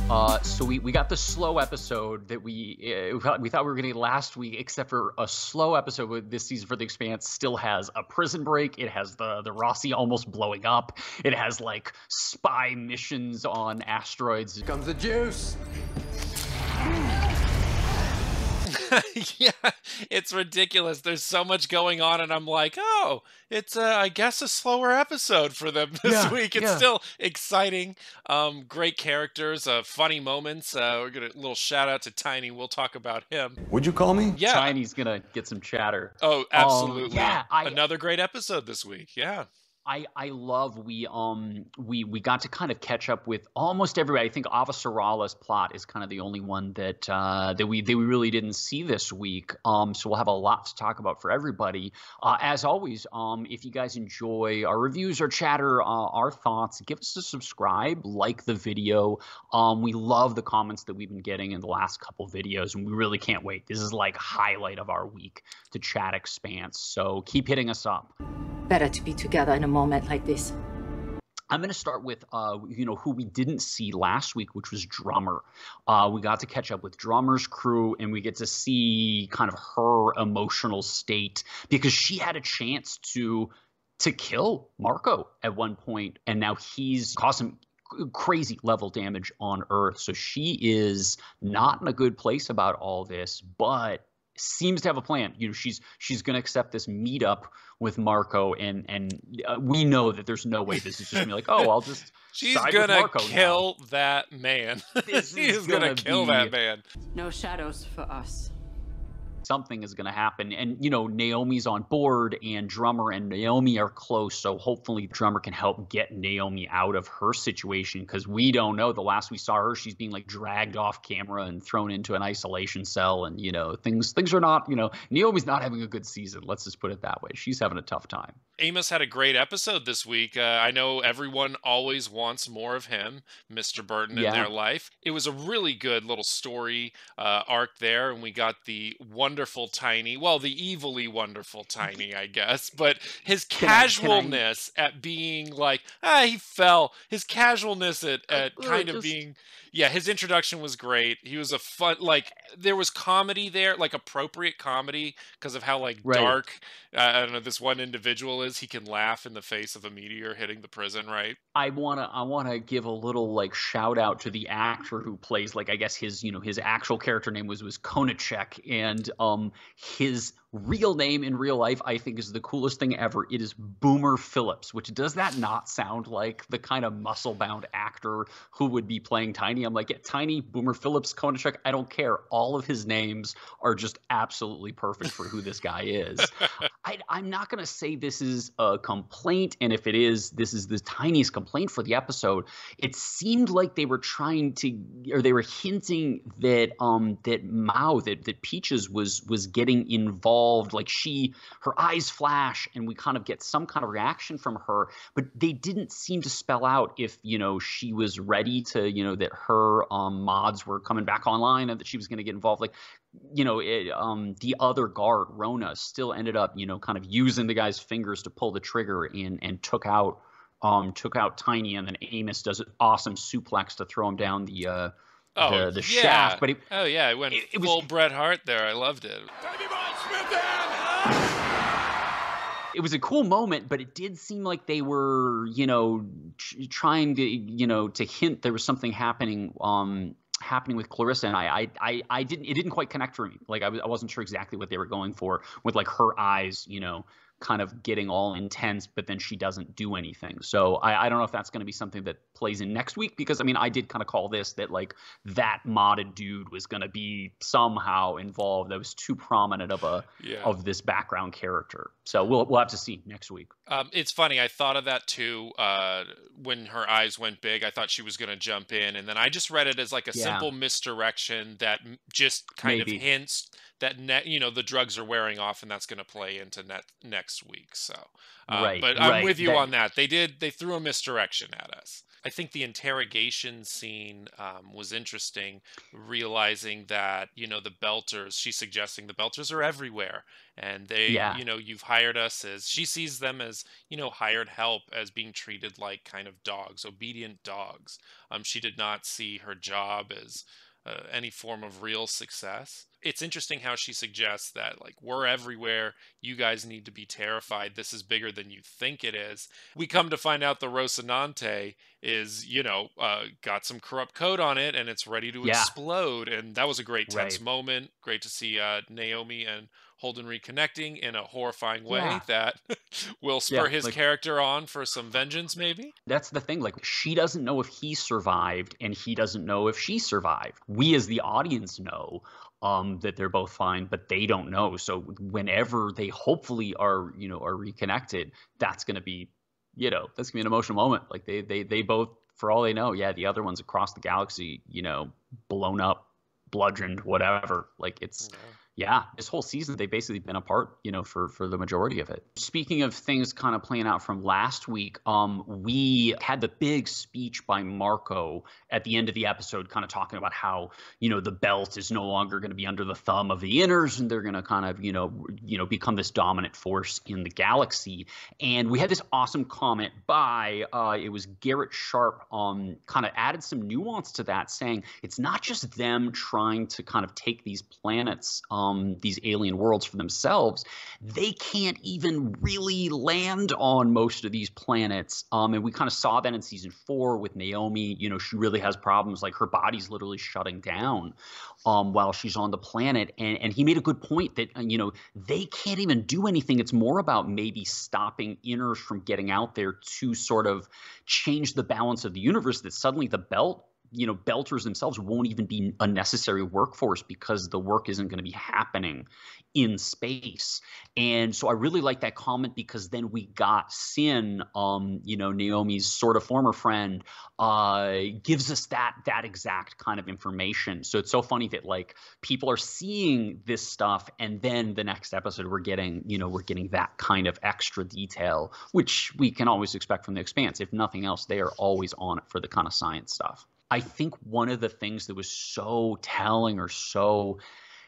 So we got the slow episode that we thought we were going to get last week, except for a slow episode with this season for The Expanse still has a prison break. It has the Rossi almost blowing up. It has like spy missions on asteroids. Here comes the juice. Yeah, it's ridiculous. There's so much going on, and I'm like, oh, it's I guess a slower episode for them this week. It's still exciting. Great characters, funny moments. We're gonna little shout out to Tiny. We'll talk about him. Would you call me? Yeah, Tiny's gonna get some chatter. Oh, absolutely. Another great episode this week. Yeah. I love we got to kind of catch up with almost everybody. I think Avasarala's plot is kind of the only one that we really didn't see this week. So we'll have a lot to talk about for everybody. As always, if you guys enjoy our reviews, our chatter, our thoughts, give us a subscribe, like the video. We love the comments that we've been getting in the last couple videos, and we really can't wait. This is like highlight of our week to chat Expanse. So keep hitting us up. Better to be together in a moment like this. I'm going to start with, who we didn't see last week, which was Drummer. We got to catch up with Drummer's crew, and we get to see kind of her emotional state because she had a chance to kill Marco at one point, and now he's caused some crazy level damage on Earth. So she is not in a good place about all this, but seems to have a plan. She's going to accept this meetup with Marco, and we know that there's no way this is just going to be like, oh, I'll just she's side going with Marco to kill now. that man. She's going to kill that man. No shadows for us. Something is going to happen. And, Naomi's on board, and Drummer and Naomi are close. So hopefully Drummer can help get Naomi out of her situation, because we don't know. The last we saw her, she's being like dragged off camera and thrown into an isolation cell. And, things are not, Naomi's not having a good season. Let's just put it that way. She's having a tough time. Amos had a great episode this week. I know everyone always wants more of him, Mr. Burton, in their life. It was a really good little story arc there, and we got the wonderful Tiny, well, the evilly wonderful Tiny, I guess, but his casualness at being like, he fell. His casualness at kind of being... Yeah, his introduction was great. He was a fun, there was comedy there, appropriate comedy, because of how, dark, I don't know, this one individual is. He can laugh in the face of a meteor hitting the prison, right? I wanna give a little, shout out to the actor who plays, I guess his actual character name was Konachek, and his real name in real life, I think, is the coolest thing ever. It is Boomer Phillips, which does that not sound like the kind of muscle-bound actor who would be playing Tiny? I'm like, Tiny, Boomer Phillips, Konachek, I don't care. All of his names are just absolutely perfect for who this guy is. I'm not going to say this is a complaint, and if it is, this is the tiniest complaint for the episode. It seemed like they were trying to, or they were hinting that that Peaches was getting involved. Her eyes flash, and we kind of get some kind of reaction from her, but they didn't seem to spell out if she was ready to, that her mods were coming back online and that she was going to get involved. The other guard, Rona, still ended up, kind of using the guy's fingers to pull the trigger and took out Tiny, and then Amos does an awesome suplex to throw him down the shaft. But it went full Bret Hart there. I loved it. It was a cool moment, but it did seem like they were, trying to, to hint there was something happening with Clarissa, and I didn't. It didn't quite connect for me. I wasn't sure exactly what they were going for with her eyes, kind of getting all intense, but then she doesn't do anything. So I don't know if that's going to be something that plays in next week, because I did kind of call this that that modded dude was going to be somehow involved. That was too prominent of this background character. So we'll have to see next week. It's funny. I thought of that too when her eyes went big. I thought she was going to jump in, and then I just read it as a simple misdirection that just kind of hints that the drugs are wearing off, and that's going to play into next week. So, but I'm with you on that. They threw a misdirection at us. I think the interrogation scene was interesting, realizing that, the Belters, she's suggesting the Belters are everywhere. And they, Yeah. you've hired us as, she sees them as, hired help, as being treated like kind of dogs, obedient dogs. She did not see her job as any form of real success. It's interesting how she suggests that, like, we're everywhere. You guys need to be terrified. This is bigger than you think it is. We come to find out the Rocinante is, got some corrupt code on it and it's ready to Yeah. explode. And that was a great tense Right. moment. Great to see Naomi and Holden reconnecting in a horrifying way Yeah. that will Yeah. spur his Like, character on for some vengeance, maybe. that's the thing. Like, she doesn't know if he survived, and he doesn't know if she survived. We, as the audience, know that they're both fine, but they don't know. So whenever they hopefully are reconnected, that's gonna be, that's gonna be an emotional moment. Like, they both, for all they know, yeah, the other one's across the galaxy, blown up, bludgeoned, whatever. Like, it's Yeah. yeah, this whole season they've basically been apart, for the majority of it. Speaking of things kind of playing out from last week, we had the big speech by Marco at the end of the episode, kind of talking about how, the belt is no longer going to be under the thumb of the inners, and they're going to kind of, become this dominant force in the galaxy. And we had this awesome comment by it was Garrett Sharp, kind of added some nuance to that, saying it's not just them trying to kind of take these planets, these alien worlds for themselves. They can't even really land on most of these planets. And we kind of saw that in season 4 with Naomi. She really has problems. Like, her body's literally shutting down while she's on the planet. And he made a good point that, they can't even do anything. It's more about maybe stopping inners from getting out there to sort of change the balance of the universe, that suddenly the Belters themselves won't even be a necessary workforce because the work isn't going to be happening in space. And so I really like that comment, because then we got Sin, Naomi's sort of former friend, gives us that exact kind of information. So it's so funny that, like, people are seeing this stuff, and then the next episode we're getting that kind of extra detail, which we can always expect from the Expanse. If nothing else, they are always on it for the kind of science stuff. I think one of the things that was so telling, or so,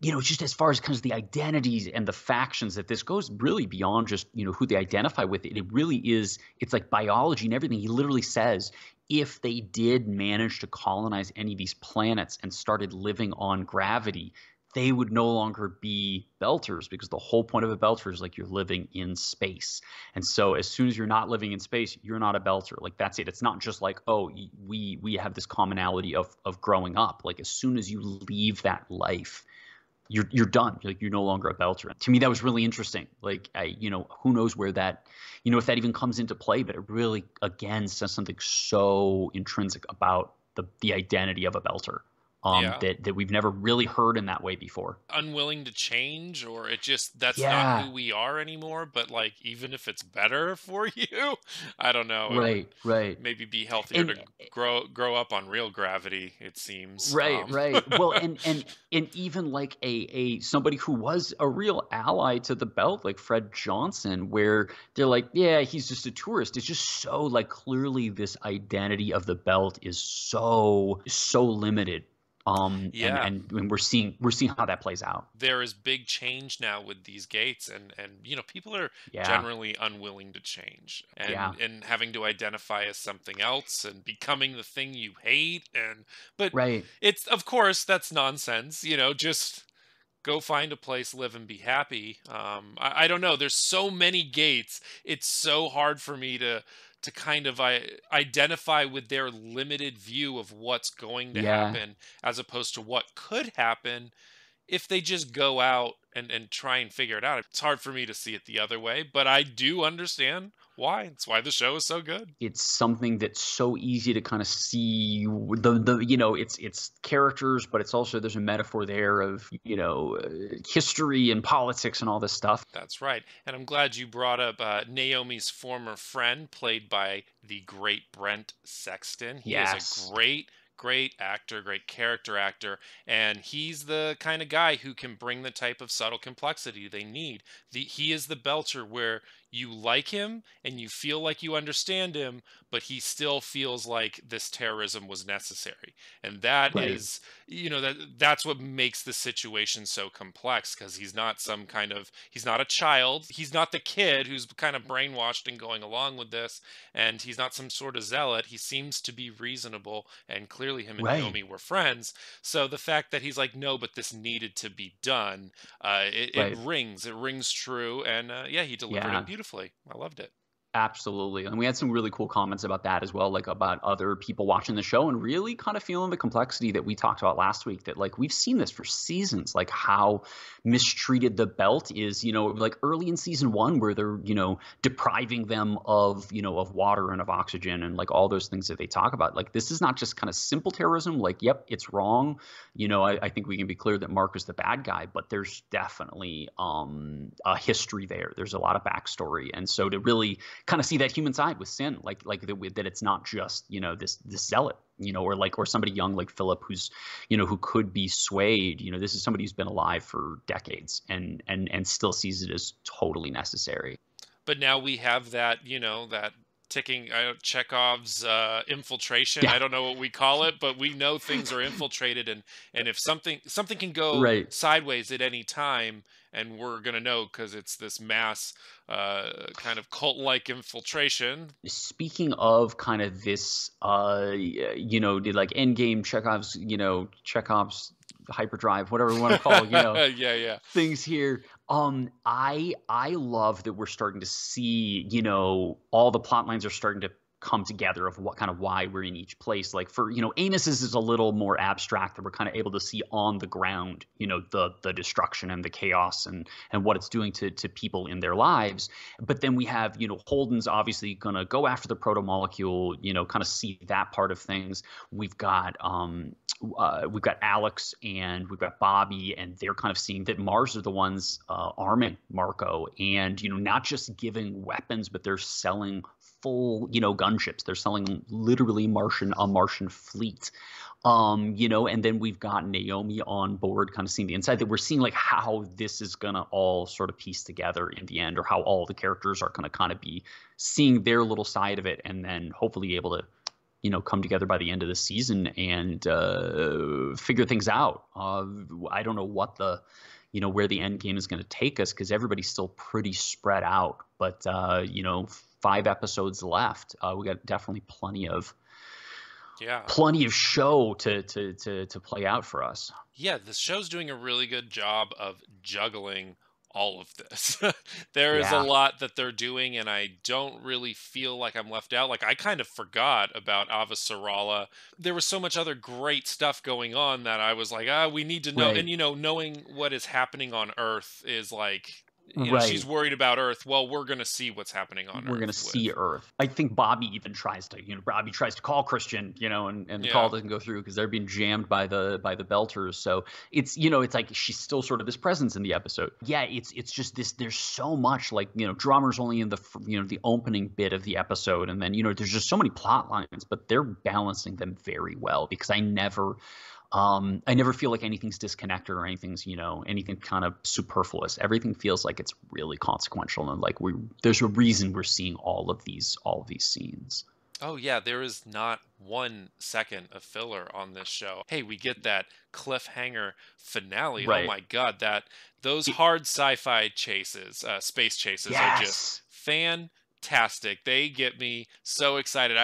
just as far as kind of the identities and the factions, that this goes really beyond just, who they identify with. It really is, it's like biology and everything. He literally says, if they did manage to colonize any of these planets and started living on gravity, they would no longer be Belters, because the whole point of a Belter is, like, you're living in space. And so as soon as you're not living in space, you're not a Belter. Like, that's it. It's not just like, oh, we have this commonality of growing up. Like, as soon as you leave that life, you're done. Like, you're no longer a Belter. To me, that was really interesting. Like, who knows where that, if that even comes into play, but it really, again, says something so intrinsic about the identity of a Belter. Yeah. That we've never really heard in that way before. Unwilling to change, or it just, that's not Yeah. who we are anymore. But, like, even if it's better for you, I don't know, it would Right. maybe be healthier to And grow up on real gravity, it seems. right. Well, and even like a somebody who was a real ally to the belt, like Fred Johnson, where they're like, yeah, he's just a tourist. It's just so, like, clearly this identity of the belt is so limited. Yeah. And we're seeing how that plays out. There is big change now with these gates, and people are Yeah. generally unwilling to change, Yeah. and having to identify as something else and becoming the thing you hate. But Right. it's, of course, that's nonsense. Just go find a place, live, and be happy. I don't know, there's so many gates, it's so hard for me to kind of identify with their limited view of what's going to Yeah. happen, as opposed to what could happen if they just go out and try and figure it out. It's hard for me to see it the other way, but I do understand why. It's why the show is so good. It's something that's so easy to kind of see it's characters, but it's also, there's a metaphor there of history and politics and all this stuff. That's right. And I'm glad you brought up Naomi's former friend, played by the great Brent Sexton. He is Yes. a great actor, great character actor, and he's the kind of guy who can bring the type of subtle complexity they need. He is the Belcher where you like him and you feel like you understand him, but he still feels like this terrorism was necessary. And that Right. is, that's what makes the situation so complex, because he's not he's not a child. He's not the kid who's kind of brainwashed and going along with this. And he's not some sort of zealot. He seems to be reasonable. And clearly him and Right. Naomi were friends. So the fact that he's like, no, but this needed to be done, Right. it rings true. And yeah, he delivered it Yeah. beautifully. I loved it. Absolutely. And we had some really cool comments about that as well, like about other people watching the show and really kind of feeling the complexity that we talked about last week, that like we've seen this for seasons, like how mistreated the belt is, like early in season 1 where they're, depriving them of, of water and of oxygen and like all those things that they talk about. Like this is not just kind of simple terrorism, like, yep, it's wrong. I think we can be clear that Mark is the bad guy, but there's definitely a history there. There's a lot of backstory. And so to really kind of see that human side with Sin, like that it's not just this zealot, or somebody young like Philip who's who could be swayed. This is somebody who's been alive for decades and still sees it as totally necessary. But now we have that that ticking Chekhov's infiltration. Yeah. I don't know what we call it, but we know things are infiltrated, and if something can go Right. sideways at any time, and we're gonna know because it's this mass kind of cult-like infiltration. Speaking of kind of this, like Endgame Chekhov's hyperdrive, whatever we want to call, yeah. things here. I love that we're starting to see, all the plot lines are starting to come together of what kind of why we're in each place. Like for, Amos's is a little more abstract, that we're kind of able to see on the ground, the destruction and the chaos and what it's doing to people in their lives. But then we have, Holden's obviously going to go after the proto molecule, kind of see that part of things. We've got Alex and we've got Bobby, and they're kind of seeing that Mars are the ones arming Marco, and not just giving weapons, but they're selling full gunships. They're selling literally a Martian fleet. And then we've got Naomi on board, kind of seeing the inside, that we're seeing like how this is gonna all sort of piece together in the end, or how all the characters are gonna kind of be seeing their little side of it, and then hopefully able to come together by the end of the season and figure things out. I don't know what where the end game is going to take us, because everybody's still pretty spread out. But 5 episodes left. We got definitely plenty of show to play out for us. Yeah, the show's doing a really good job of juggling all of this. There is a lot that they're doing, and I don't really feel like I'm left out. Like, I kind of forgot about Avasarala. There was so much other great stuff going on that I was like, we need to know. Right. And, knowing what is happening on Earth is like, right. She's worried about Earth. Well, we're going to see what's happening on Earth. We're going to see Earth. I think Bobby even tries to call Christian, and the call doesn't go through because they're being jammed by the Belters. So it's, it's like she's still sort of this presence in the episode. Yeah, it's just this, there's so much, like, Drummer's only in the, the opening bit of the episode. And then, there's just so many plot lines, but they're balancing them very well, because I never feel like anything's disconnected or anything's, anything kind of superfluous. Everything feels like it's really consequential, and like there's a reason we're seeing all of these scenes. Oh yeah, there is not 1 second of filler on this show. Hey, we get that cliffhanger finale. Right. Oh my god, those hard sci-fi chases, space chases are just fantastic. They get me so excited.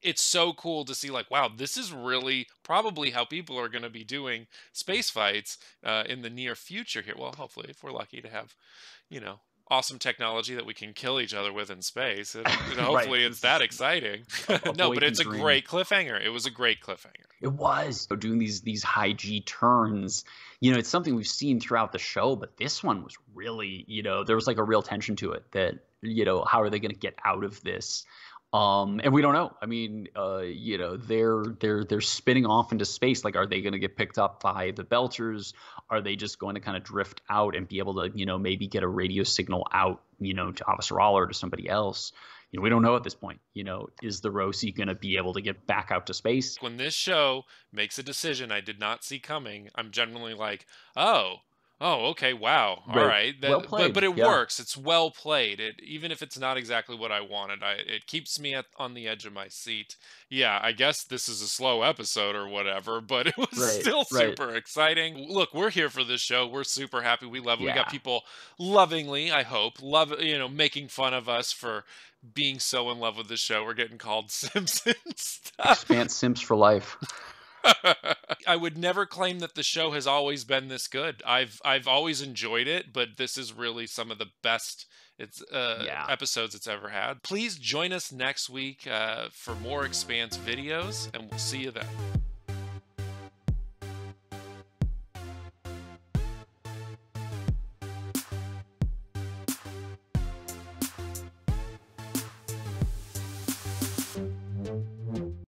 It's so cool to see, like, wow, this is really probably how people are going to be doing space fights in the near future here. Well, hopefully, if we're lucky to have, awesome technology that we can kill each other with in space. And hopefully it's that exciting. No, but it's a great cliffhanger. It was a great cliffhanger. It was. Doing these high G turns, it's something we've seen throughout the show, but this one was really, there was like a real tension to it that, how are they going to get out of this? And we don't know. I mean, they're spinning off into space. Like, are they going to get picked up by the Belters? Are they just going to kind of drift out and be able to, maybe get a radio signal out, to Avasarala or to somebody else? We don't know at this point. Is the Rosie going to be able to get back out to space? When this show makes a decision I did not see coming, I'm generally like, oh, Oh, okay. Wow. All Right. right. Well But played. it Yeah. works. It's well played. It even if it's not exactly what I wanted, it keeps me on the edge of my seat. Yeah, I guess this is a slow episode or whatever, but it was Right. still Right. super exciting. Look, we're here for this show. We're super happy. We love it. We got Yeah. people lovingly, I hope, making fun of us for being so in love with the show. We're getting called Simps and stuff. Expanse Simps for life. I would never claim that the show has always been this good. I've always enjoyed it, but this is really some of the best Yeah. episodes it's ever had. Please join us next week for more Expanse videos, and we'll see you then.